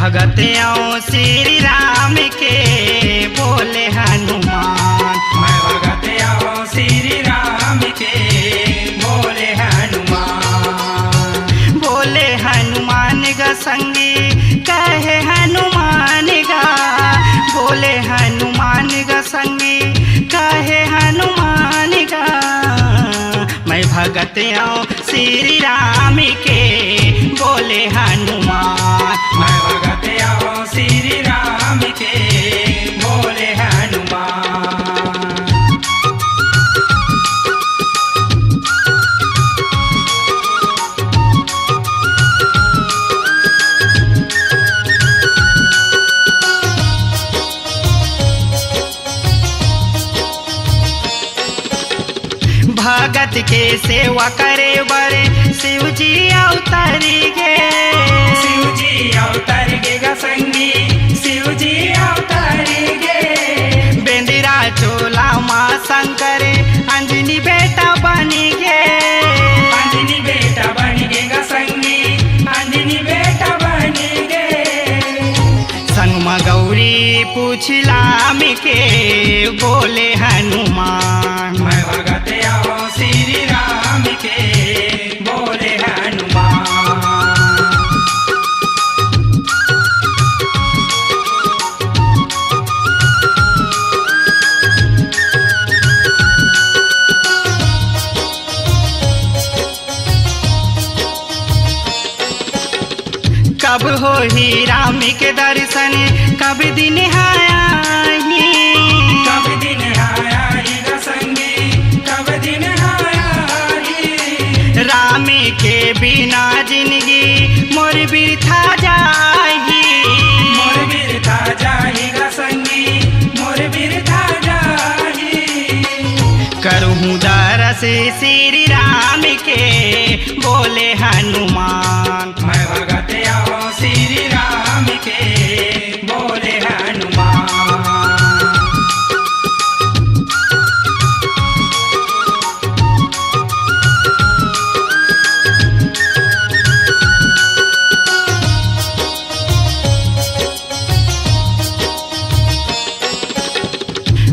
भगत आऊं श्री राम के बोले हनुमान। मैं भगत आऊं श्री राम के बोले हनुमान। बोले हनुमान गा संगी कहे हनुमान गा। बोले हनुमान गा संगी कहे हनुमान गा। मैं भगत आऊं श्री राम के बोले हनुमान। मैं भगत आऊं श्री राम के बोले हनुमान। भगत के सेवा करे बरे शिव जी अवतारी गे। शिव जी अवतार गे गा संगी शिव जी अवतार गे। बेंदिरा चोला माँ शंकर अंजनी बेटा बनी गे। अंजनी बेटा बन गे गा संगी अंजनी बेटा बन गे। संग में गौरी पूछला के बोले हनुमान। मैं भगत आऊं श्री राम के बोले हनुमान। कब हो ही राम के दर्शन कब दिन आयाही। कब दिन आया गा संगी कब दिन आया। राम के बिना जिंदगी मोर बिरथा जाही। मोर बिरथा जाही गा संगी मोर बिरथा जाही। करहूँ दरस श्री राम के बोले हनुमान। मैं भगत आऊं श्री राम के बोले हनुमान।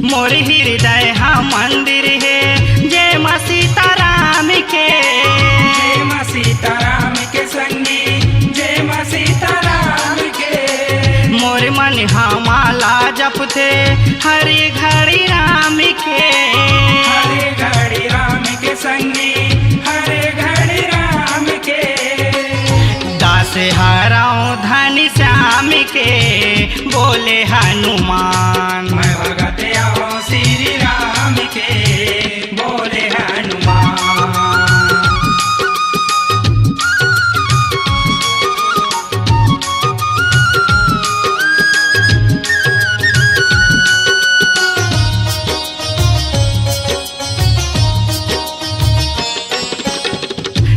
मोर हृदय हा मंदिर है जय माँ सीताराम के। जय माँ सीताराम के संगी जय माँ सीताराम के। मोर मन हा माला जपते हरि घड़ी राम के। हरे घड़ी राम के संगी हरे घड़ी राम के। दास हराऊं धन श्याम के बोले हनुमान। मैं भगत आऊं श्री राम के बोले हनुमान।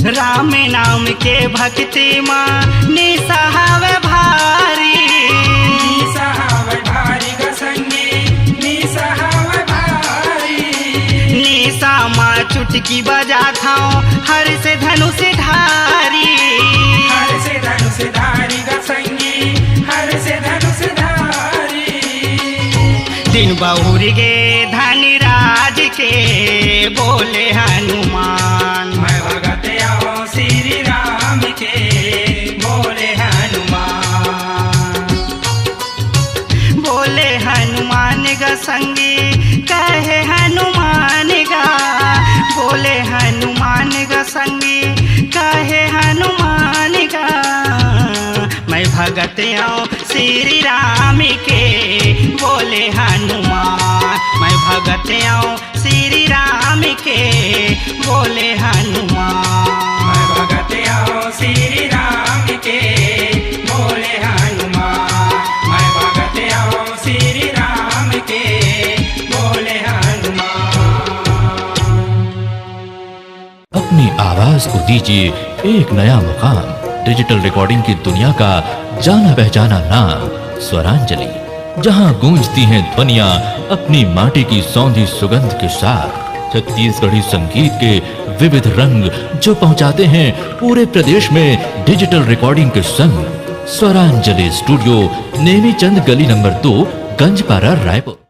राम नाम के भक्ति माँ निसहावे भारी। निसहाव भारी गा संगी निसहाव भारी। निशा माँ चुटकी बजा खाओ हर से धनुष धारी। हर से धनुष धारी गा संगी हर से धनुष धारी। दिन बहुर गे धन राज के बोले हनुमान। मैं भगत आऊं श्री राम के बोले हनुमान। बोले हनुमान गा संगी कहे हनुमान गा। बोले हनुमान गा संगी कहे हनुमान गा। मैं भगत आऊं श्री राम के बोले हनुमान। मैं भगत आऊं श्री राम के बोले हनुमान। मैं भगत आऊं श्री राम के बोले हनुमान। मैं भगत आऊं श्री राम के बोले हनुमान। अपनी आवाज को दीजिए एक नया मुकाम। डिजिटल रिकॉर्डिंग की दुनिया का जाना पहचाना नाम स्वरांजलि, जहां गूंजती हैं ध्वनियां अपनी माटी की सौंधी सुगंध के साथ। छत्तीसगढ़ी संगीत के विविध रंग जो पहुंचाते हैं पूरे प्रदेश में डिजिटल रिकॉर्डिंग के संग। स्वरांजलि स्टूडियो, नेमी चंद गली नंबर 2, गंजपारा, रायपुर।